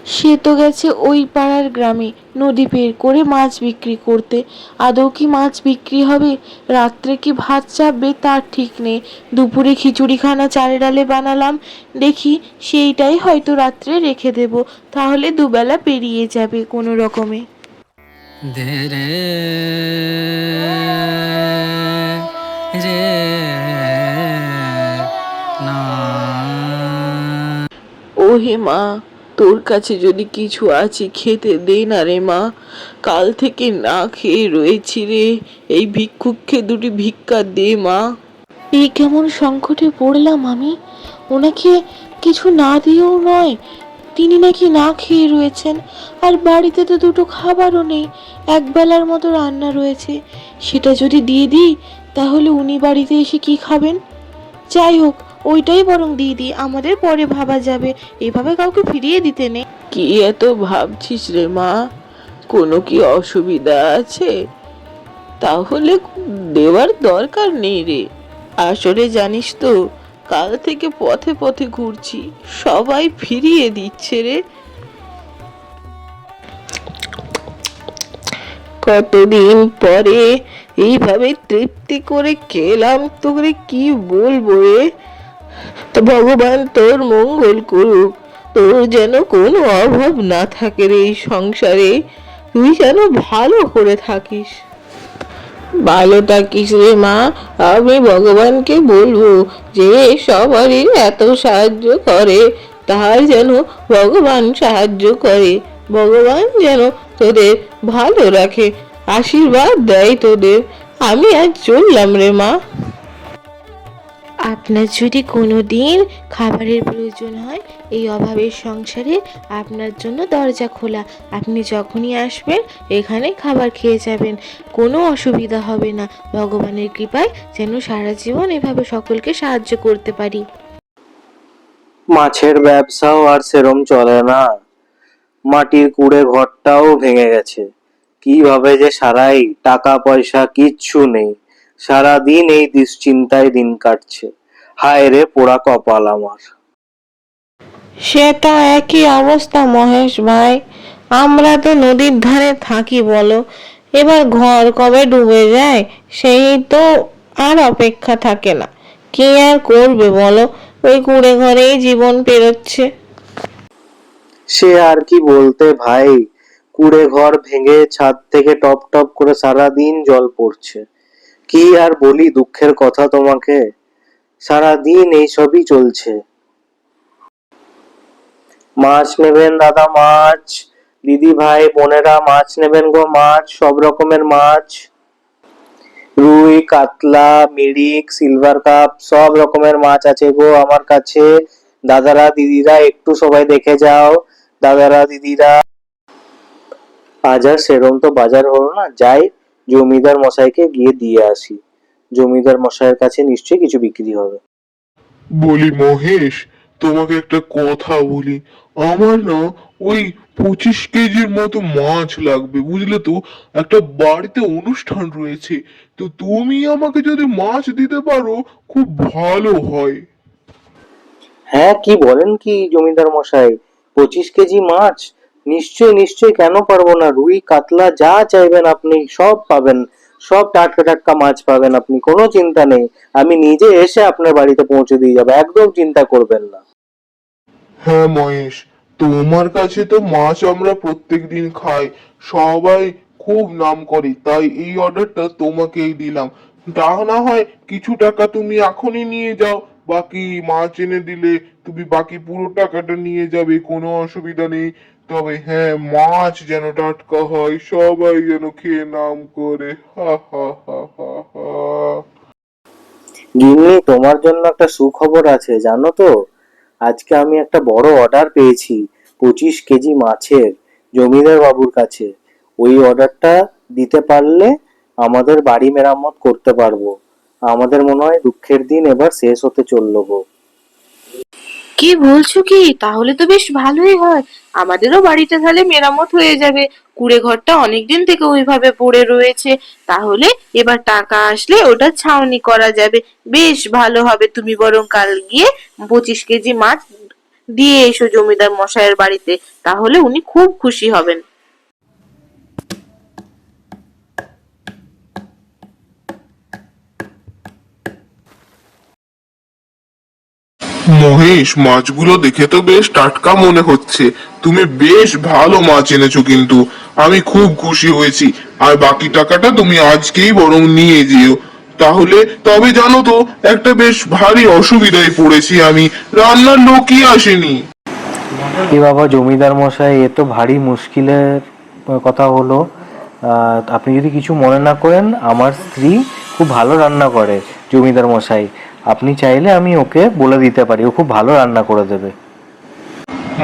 সে তো গেছে ওই পাড়ার গ্রামে নদী পের করে মাছ বিক্রি করতে। আদৌ কি মাছ বিক্রি হবে? রাত্রে কি ভাত চাপবে তার ঠিক নেই। দুপুরে খিচুড়িখানা চালে ডালে বানালাম, দেখি সেইটাই হয়তো রাত্রে রেখে দেব, তাহলে দুবেলা পেরিয়ে যাবে কোনো রকমে। দে রে রে না। ও হে মা, তোর কাছে যদি কিছু আছে খেতে দে না রে মা। কাল থেকে না খেয়ে রয়েছি রে, এই ভিক্ষুককে দুটি ভিক্ষা দে মা। এই কেমন সংকটে পড়লাম আমি। ওনাকে কিছু না দিয়েও নয়, তিনি নাকি না খেয়ে রয়েছেন। আর বাড়িতে তো দুটো খাবারও নেই, একবেলার মতো রান্না রয়েছে। সেটা যদি দিয়ে দিই তাহলে উনি বাড়িতে এসে কি খাবেন? যাই হোক, ওইটাই বরং দিয়ে দিই, আমাদের পরে ভাবা যাবে, এভাবে কাউকে ফিরিয়ে দিতে নেই। কি এত ভাবছিস রে মা? কোনো কি অসুবিধা আছে? তাহলে দেওয়ার দরকার নেই রে। আসলে জানিস তো, কাল থেকে পথে পথে ঘুরছি, সবাই ফিরিয়ে দিচ্ছে রে। কতদিন পরে এইভাবে তৃপ্তি করে খেলাম, তোরে কি বলবো রে। তো ভগবান তোর মঙ্গল করুক, তোর যেন কোনো অভাব না থাকে রে এই সংসারে, তুই যেন ভালো করে থাকিস। ভালো থাকিস রে মা। আমি ভগবানকে বলবো যে সবারই এত সাহায্য করে, তার যেন ভগবান সাহায্য করে, ভগবান যেন তোদের ভালো রাখে, আশীর্বাদ দেয় তোদের। আমি আজ চললাম রে মা। আপনার যদি কোনো দিন খাবারের প্রয়োজন হয়, এই অভাবের সংসারে আপনার জন্য দরজা খোলা। আপনি যখনই আসবেন এখানে খাবার খেয়ে যাবেন, কোনো অসুবিধা হবে না। ভগবানের কৃপায় যেন সারা জীবন এভাবে সকলকে সাহায্য করতে পারি। মাছের ব্যবসাও আর সেরম চলে না, মাটির কুড়ে ঘরটাও ভেঙে গেছে। কিভাবে যে সারাই, টাকা পয়সা কিচ্ছু নেই, সারাদিন এই দুশ্চিন্তায় দিন কাটছে। হায় রে পোড়া কপাল আমার। সেটা একই অবস্থা মহেশ ভাই, আমরা তো নদীর ধারে থাকি বলো, এবার ঘর কবে ডুবে যায় সেই তো আর অপেক্ষা থাকে না। কে আর করবে বলো, ওই কুঁড়ে ঘরেই জীবন পেরোচ্ছে। সে আর কি বলতে ভাই, কুড়ে ঘর ভেঙে ছাদ থেকে টপ টপ করে সারাদিন জল পড়ছে। কি আর বলি দুঃখের কথা তোমাকে, সারাদিন এইসবই চলছে। মাছ নেবেন দাদা মাছ, দিদি ভাই বোনেরা মাছ নেবেন গো মাছ, সব রকমের মাছ, রুই কাতলা মিরিক সিলভার কাপ সব রকমের মাছ আছে গো আমার কাছে। দাদারা দিদিরা একটু সবাই দেখে যাও, দাদারা দিদিরা। আজ আর সেরম তো বাজার হলো না, যাই জমিদার মশাইকে গিয়ে দিয়ে আসি, জমিদার মশাইয়ের কাছে নিশ্চয়ই কিছু বিক্রি হবে। বলি মহেশ, তোমাকে একটা কথা বলি। আমার না ওই 25 কেজির মতো মাছ লাগবে, বুঝলে তো। একটা বাড়িতে অনুষ্ঠান রয়েছে, তো তুমি আমাকে যদি মাছ দিতে পারো খুব ভালো হয়। হ্যাঁ কি বলেন কি জমিদার মশাই, 25 কেজি মাছ? নিশ্চয় নিশ্চয়, কেন পারবো না। রুই কাতলা যা চাইবেন আপনি সব পাবেন, সব টাটকা টাটকা মাছ পাবেন আপনি, কোনো চিন্তা নেই। আমি নিজে এসে আপনার বাড়িতে পৌঁছে দিয়ে যাবো, একদম চিন্তা করবেন না। হ্যাঁ মহেশ, তোমার কাছে তো মাছ আমরা প্রত্যেকদিন খাই, সবাই খুব নাম করে, তাই এই অর্ডারটা তোমাকেই দিলাম। তা না হয় কিছু টাকা তুমি এখনই নিয়ে যাও, বাকি মাছ এনে দিলে তুমি বাকি পুরো টাকাটা নিয়ে যাবে, কোনো অসুবিধা নেই। তবে হ্যাঁ, মাছ যেন টাটকা হয়, সবাই যেন খেয়ে নাম করে। হা হা হা হা হা। গিন্নি তোমার জন্য একটা সুখবর আছে জানো তো, আজকে আমি একটা বড় অর্ডার পেয়েছি 25 কেজি মাছের, জমিদার বাবুর কাছে। ওই অর্ডারটা দিতে পারলে আমাদের বাড়ি মেরামত করতে পারবো। আমাদের মনে হয় দুঃখের দিন এবার শেষ হতে চললো গো। কি বলছো কি? তাহলে তো বেশ ভালোই হয়, আমাদেরও বাড়িটা তাহলে মেরামত হয়ে যাবে। কুঁড়ে ঘরটা অনেকদিন থেকে ওইভাবে পড়ে রয়েছে, তাহলে এবার টাকা আসলে ওটা ছাউনি করা যাবে, বেশ ভালো হবে। তুমি বরং কাল গিয়ে 25 কেজি মাছ দিয়ে এসো জমিদার মশাইয়ের বাড়িতে, তাহলে উনি খুব খুশি হবেন। মহেশ, মাছগুলো দেখে তো বেশ টাটকা মনে হচ্ছে। তুমি বেশ ভালো মাছ এনেছো, কিন্তু আমি খুব খুশি হয়েছি। আর বাকি টাকাটা তুমি আজকেই বরং নিয়ে যেও। তাহলে তবে জানো তো, একটা বেশ ভারী অসুবিধায় পড়েছি আমি, রান্নার লোকই আসেনি। এ বাবা জমিদার মশাই, এ তো ভারী মুশকিলের কথা হলো। আপনি যদি কিছু মনে না করেন, আমার স্ত্রী খুব ভালো রান্না করে জমিদার মশাই। আপনি চাইলে আমি ওকে বলে দিতে পারি, ও খুব ভালো রান্না করে দেবে।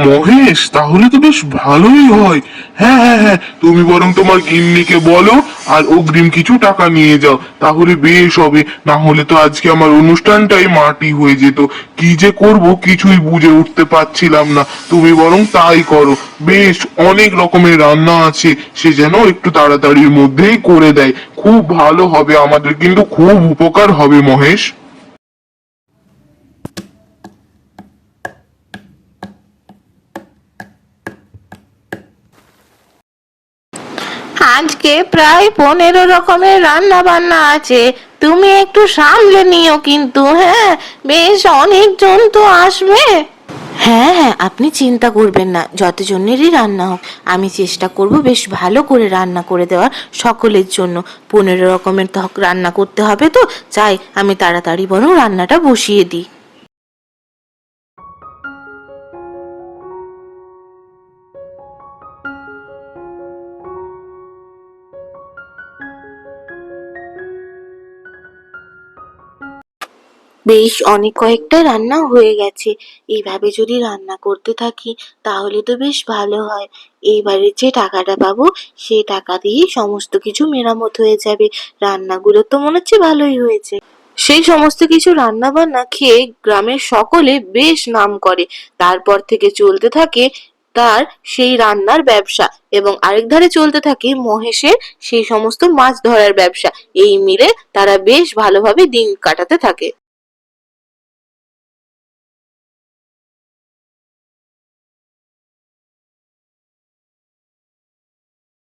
মহেশ, তাহলে তো বেশ ভালোই হয়। হ্যাঁ হ্যাঁ হ্যাঁ, তুমি বরং তোমার গিন্নিকে বলো আর অগ্রিম কিছু টাকা নিয়ে যাও, তাহলে বেশ হবে। না হলে তো আজকে আমার অনুষ্ঠানটাই মাটি হয়ে যেত। কি যে করব কিছুই বুঝে উঠতে পারছিলাম না। তুমি বরং তাই করো। বেশ অনেক রকমের রান্না আছে, সে যেন একটু তাড়াতাড়ির মধ্যেই করে দেয়। খুব ভালো হবে, আমাদের কিন্তু খুব উপকার হবে মহেশ। আজকে প্রায় 15 রকমের রান্না বান্না আছে, তুমি একটু সামলে নিও কিন্তু। হ্যাঁ, বেশ অনেকজন তো আসবে। হ্যাঁ হ্যাঁ, আপনি চিন্তা করবেন না, যতজনেরই রান্না হোক আমি চেষ্টা করব বেশ ভালো করে রান্না করে দেওয়ার সকলের জন্য। 15 রকমের তো রান্না করতে হবে, তো চাই আমি তাড়াতাড়ি বরং রান্নাটা বসিয়ে দিই। বেশ অনেক কয়েকটা রান্না হয়ে গেছে। এইভাবে যদি রান্না করতে থাকি তাহলে তো বেশ ভালো হয়। এইবারে যে টাকাটা পাবো সেই টাকা দিয়েই সমস্ত কিছু মেরামত হয়ে যাবে। রান্নাগুলো তো মনে হচ্ছে ভালোই হয়েছে। সেই সমস্ত কিছু রান্না বান্না খেয়ে গ্রামের সকলে বেশ নাম করে। তারপর থেকে চলতে থাকে তার সেই রান্নার ব্যবসা, এবং আরেক ধারে চলতে থাকে মহেশের সেই সমস্ত মাছ ধরার ব্যবসা। এই মিলে তারা বেশ ভালোভাবে দিন কাটাতে থাকে।